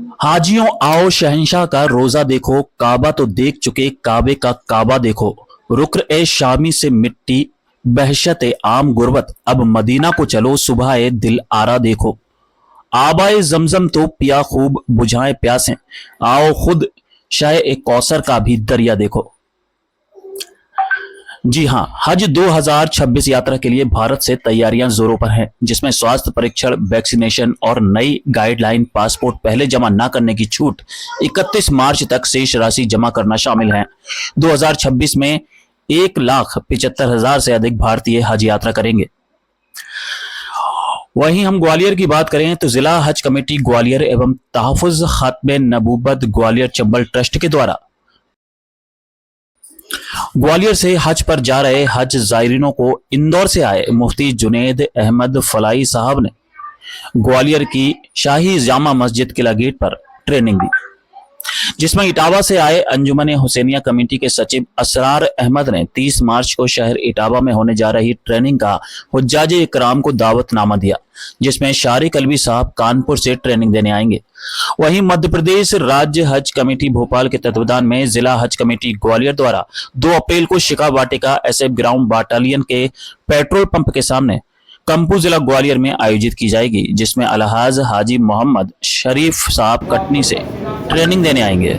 हाजियों आओ शहंशाह का रोजा देखो, काबा तो देख चुके काबे का काबा देखो। रुक्र ए शामी से मिट्टी बहशत ए आम गुर्बत, अब मदीना को चलो सुबह ए दिल आरा देखो। आबाए जमजम तो पिया खूब बुझाए प्यासें, आओ खुद शाह ए कौसर का भी दरिया देखो। जी हां, हज 2026 यात्रा के लिए भारत से तैयारियां जोरों पर हैं, जिसमें स्वास्थ्य परीक्षण, वैक्सीनेशन और नई गाइडलाइन, पासपोर्ट पहले जमा न करने की छूट, 31 मार्च तक शेष राशि जमा करना शामिल है। 2026 में 1,75,000 से अधिक भारतीय हज यात्रा करेंगे। वहीं हम ग्वालियर की बात करें तो जिला हज कमेटी ग्वालियर एवं तहफ़्फ़ुज़ ख़त्मे नबूवत ग्वालियर चंबल ट्रस्ट के द्वारा ग्वालियर से हज पर जा रहे हज जायरीनों को इंदौर से आए मुफ्ती जुनैद अहमद फलाई साहब ने ग्वालियर की शाही जामा मस्जिद किला गेट पर ट्रेनिंग दी, जिसमें इटावा से आए अंजुमन हुसैनिया कमेटी के सचिव असरार अहमद ने 30 मार्च को शहर इटावा में होने जा रही ट्रेनिंग का हुज्जाज इकराम को दावतनामा दिया, जिसमें शारिक अलवी साहब कानपुर से ट्रेनिंग देने आएंगे। वहीं मध्य प्रदेश राज्य हज कमेटी भोपाल के तत्वावधान में जिला हज कमेटी ग्वालियर द्वारा 2 अप्रैल को शिका वाटिका एसएफ ग्राउंड बटालियन के पेट्रोल पंप के सामने कंपू जिला ग्वालियर में आयोजित की जाएगी, जिसमें अलहाज हाजी मोहम्मद शरीफ साहब कटनी से ट्रेनिंग देने आएंगे। और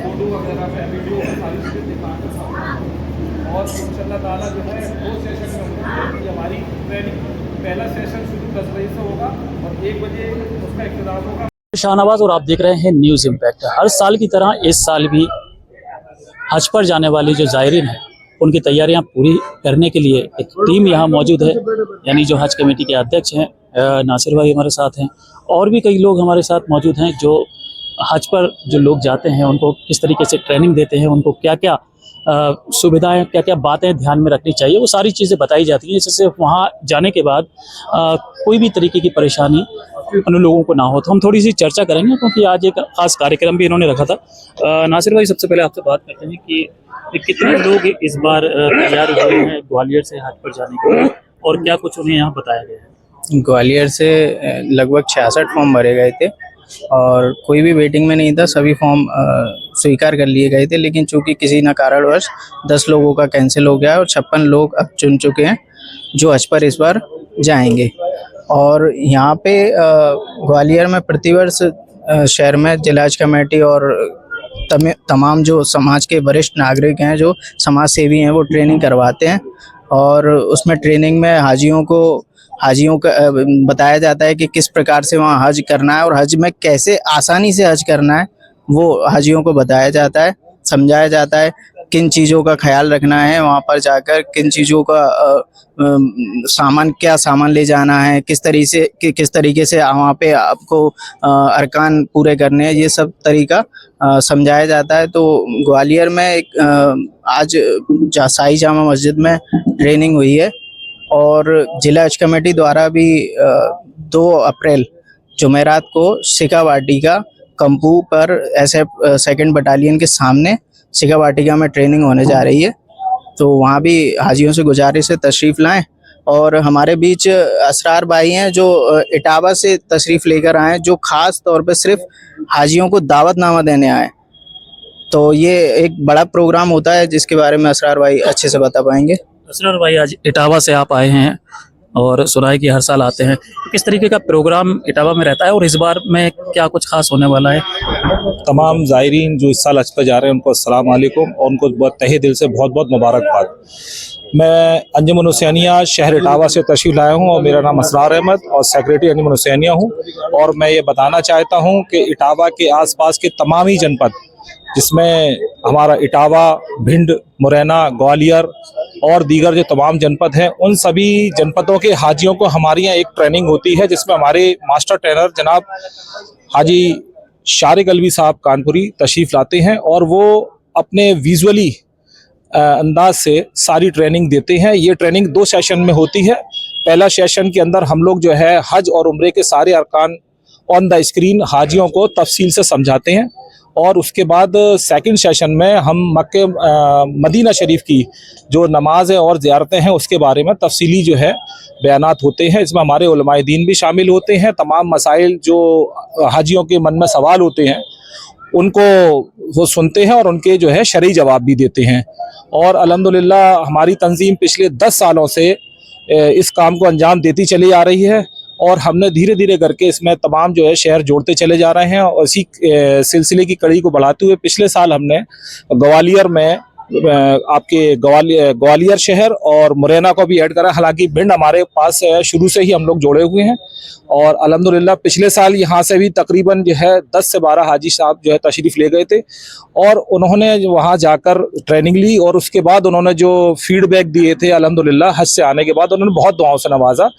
इंशाल्लाह ताला जो है 2 सेशन में होगी। ये हमारी ट्रेनिंग पहला सेशन शुरू 10 बजे से होगा और 1 बजे उसका इख्तिताम होगा। शाहनवाज और आप देख रहे हैं न्यूज़ इम्पैक्ट। हर साल की तरह इस साल भी हज पर जाने वाले जो ज़ायरीन हैं उनकी तैयारियां पूरी करने के लिए एक टीम यहाँ मौजूद है, यानी जो हज कमेटी के अध्यक्ष हैं नासिर भाई हमारे साथ हैं, और भी कई लोग हमारे साथ मौजूद हैं जो हज पर जो लोग जाते हैं उनको किस तरीके से ट्रेनिंग देते हैं, उनको क्या क्या सुविधाएं, क्या क्या बातें ध्यान में रखनी चाहिए, वो सारी चीज़ें बताई जाती हैं, जिससे वहाँ जाने के बाद कोई भी तरीके की परेशानी उन लोगों को ना हो। तो हम थोड़ी सी चर्चा करेंगे क्योंकि आज एक खास कार्यक्रम भी इन्होंने रखा था। नासिर भाई, सबसे पहले आपसे बात करते हैं कि कितने लोग इस बार तैयार हुए हैं ग्वालियर से हज पर जाने के लिए, और क्या कुछ उन्हें यहाँ बताया गया है? ग्वालियर से लगभग 66 फॉर्म भरे गए थे और कोई भी वेटिंग में नहीं था, सभी फॉर्म स्वीकार कर लिए गए थे, लेकिन चूंकि किसी न कारणवश 10 लोगों का कैंसिल हो गया और 56 लोग अब चुन चुके हैं जो हज पर इस बार जाएंगे। और यहाँ पे ग्वालियर में प्रतिवर्ष शहर में जिला हज कमेटी और तमाम जो समाज के वरिष्ठ नागरिक हैं, जो समाज सेवी हैं, वो ट्रेनिंग करवाते हैं और उसमें ट्रेनिंग में हाजियों का बताया जाता है कि किस प्रकार से वहाँ हज करना है और हज में कैसे आसानी से हज करना है, वो हाजियों को बताया जाता है, समझाया जाता है किन चीज़ों का ख्याल रखना है वहाँ पर जाकर, किन चीज़ों का क्या सामान ले जाना है, किस तरीके से वहाँ पे आपको अरकान पूरे करने हैं, ये सब तरीका समझाया जाता है। तो ग्वालियर में एक आज साई जामा मस्जिद में ट्रेनिंग हुई है और जिला हज कमेटी द्वारा भी 2 अप्रैल जुमेरात को शिका वाटिका कंपू पर एसएफ 2nd बटालियन के सामने शिका वाटिका में ट्रेनिंग होने जा रही है। तो वहाँ भी हाजियों से गुजारिश है तशरीफ़ लाएं। और हमारे बीच असरार भाई हैं जो इटावा से तशरीफ़ लेकर आए, जो ख़ास तौर पे सिर्फ हाजियों को दावतनामा देने आए। तो ये एक बड़ा प्रोग्राम होता है जिसके बारे में असरार भाई अच्छे से बता पाएंगे। असरार भाई, आज इटावा से आप आए हैं और सुना है कि हर साल आते हैं, तो किस तरीके का प्रोग्राम इटावा में रहता है और इस बार में क्या कुछ खास होने वाला है? तमाम ज़ायरीन जो इस साल हज पर जा रहे हैं उनको अस्सलाम वालेकुम और उनको बहुत तहे दिल से बहुत बहुत मुबारकबाद। मैं अंजुमन हुसैनिया शहर इटावा से तशरीफ़ लाया हूँ और मेरा नाम असरार अहमद और सेक्रेटरी अंजुमन हुसैनिया हूँ। और मैं ये बताना चाहता हूँ कि इटावा के आसपास के तमाम ही जनपद, जिसमें हमारा इटावा, भिंड, मुरैना, ग्वालियर और दीगर जो तमाम जनपद हैं, उन सभी जनपदों के हाजियों को हमारे यहाँ एक ट्रेनिंग होती है, जिसमें हमारे मास्टर ट्रेनर जनाब हाजी शारिक अलवी साहब कानपुरी तशरीफ़ लाते हैं और वो अपने विजुअली अंदाज से सारी ट्रेनिंग देते हैं। ये ट्रेनिंग 2 सेशन में होती है। पहला सेशन के अंदर हम लोग जो है हज और उम्रे के सारे अरकान ऑन द स्क्रीन हाजियों को तफसील से समझाते हैं और उसके बाद सेकंड सेशन में हम मक्के मदीना शरीफ की जो नमाज है और ज़ियारतें हैं उसके बारे में तफसीली जो है बयानात होते हैं। इसमें हमारे उलमाए दीन भी शामिल होते हैं। तमाम मसाइल जो हाजियों के मन में सवाल होते हैं उनको वो सुनते हैं और उनके जो है शरई जवाब भी देते हैं। और अल्हम्दुलिल्लाह हमारी तंजीम पिछले 10 सालों से इस काम को अंजाम देती चली आ रही है और हमने धीरे धीरे करके इसमें तमाम जो है शहर जोड़ते चले जा रहे हैं। और इसी सिलसिले की कड़ी को बढ़ाते हुए पिछले साल हमने ग्वालियर में आपके ग्वालियर शहर और मुरैना को भी ऐड करा। हालांकि भिंड हमारे पास शुरू से ही हम लोग जोड़े हुए हैं और अल्हम्दुलिल्लाह पिछले साल यहाँ से भी तकरीबन जो है 10 से 12 हाजी साहब जो है तशरीफ़ ले गए थे और उन्होंने वहाँ जाकर ट्रेनिंग ली और उसके बाद उन्होंने जो फीडबैक दिए थे अल्हम्दुलिल्लाह हज से आने के बाद उन्होंने बहुत दुआओं से नवाजा।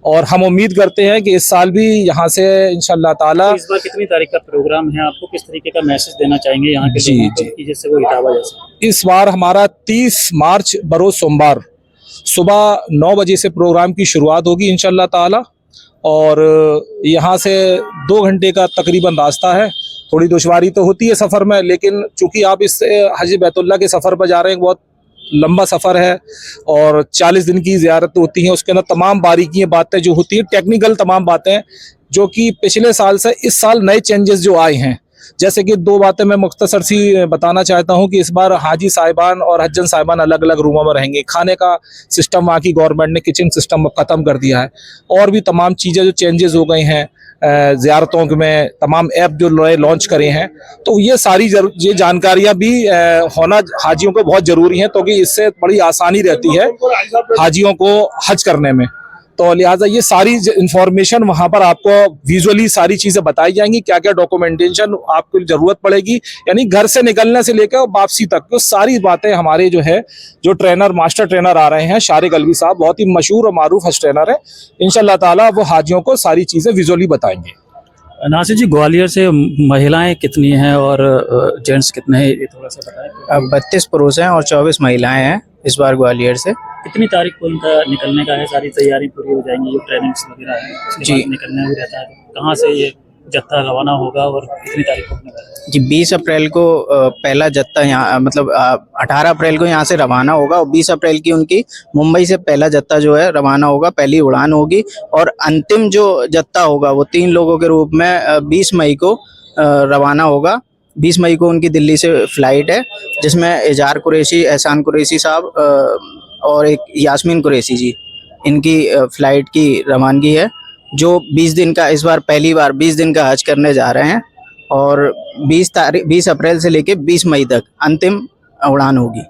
और हम उम्मीद करते हैं कि इस साल भी यहाँ से इंशाअल्लाह ताला। इस बार कितनी तारीख का प्रोग्राम है, आपको किस तरीके का मैसेज देना चाहेंगे यहाँ के जी, लोगों को जी। कि जिससे वो इटावा जैसे? इस बार हमारा 30 मार्च बरोज सोमवार सुबह 9 बजे से प्रोग्राम की शुरुआत होगी इंशाअल्लाह ताला और यहाँ से 2 घंटे का तकरीबन रास्ता है। थोड़ी दुश्वारी तो होती है सफ़र में, लेकिन चूंकि आप इस हज बैतुल्लाह के सफ़र पर जा रहे हैं, बहुत लंबा सफ़र है और 40 दिन की ज़ियारत होती है। उसके अंदर तमाम बारीकियाँ बातें जो होती है, टेक्निकल तमाम बातें जो कि पिछले साल से इस साल नए चेंजेस जो आए हैं। जैसे कि 2 बातें मैं मुख्तसर सी बताना चाहता हूं कि इस बार हाजी साहिबान और हज्जन साहिबान अलग अलग रूमों में रहेंगे। खाने का सिस्टम वहाँ की गवर्नमेंट ने किचन सिस्टम ख़त्म कर दिया है और भी तमाम चीज़ें जो चेंजेस हो गई हैं ज़ियारतों में, तमाम ऐप जो लॉन्च करे हैं। तो ये सारी ये जानकारियाँ भी होना हाजियों को बहुत ज़रूरी हैं, क्योंकि इससे बड़ी आसानी रहती है हाजियों को हज करने में। तो लिहाजा ये सारी इंफॉर्मेशन वहाँ पर आपको विजुअली सारी चीज़ें बताई जाएंगी, क्या क्या डॉक्यूमेंटेशन आपको ज़रूरत पड़ेगी, यानी घर से निकलने से लेकर वापसी तक तो सारी बातें हमारे जो है जो ट्रेनर मास्टर ट्रेनर आ रहे हैं शारिक अलवी साहब, बहुत ही मशहूर और मारूफ हज ट्रेनर है। इंशाअल्लाह ताला वो हाजियों को सारी चीज़ें विजुअली बताएंगे। नासिर जी, ग्वालियर से महिलाएं कितनी हैं और जेंट्स कितने हैं, ये थोड़ा सा बताएं। 32 पुरुष हैं और 24 महिलाएं हैं इस बार ग्वालियर से। कितनी तारीख को इनका निकलने का है? सारी तैयारी पूरी हो जाएंगी, जो ट्रेनिंग्स वगैरह है उसके जी। बाद निकलना भी रहता है। कहाँ से ये जत्था रवाना होगा और कितनी तारीख को निकलेगा? जी 20 अप्रैल को पहला जत्था यहाँ मतलब 18 अप्रैल को यहाँ से रवाना होगा और 20 अप्रैल की उनकी मुंबई से पहला जत्था जो है रवाना होगा, पहली उड़ान होगी। और अंतिम जो जत्था होगा वो 3 लोगों के रूप में 20 मई को रवाना होगा। 20 मई को उनकी दिल्ली से फ्लाइट है, जिसमें एजार कुरैशी, एहसान कुरैशी साहब और एक यास्मीन कुरैशी जी, इनकी फ्लाइट की रवानगी है, जो 20 दिन का इस बार पहली बार 20 दिन का हज करने जा रहे हैं और 20 अप्रैल से लेके 20 मई तक अंतिम उड़ान होगी।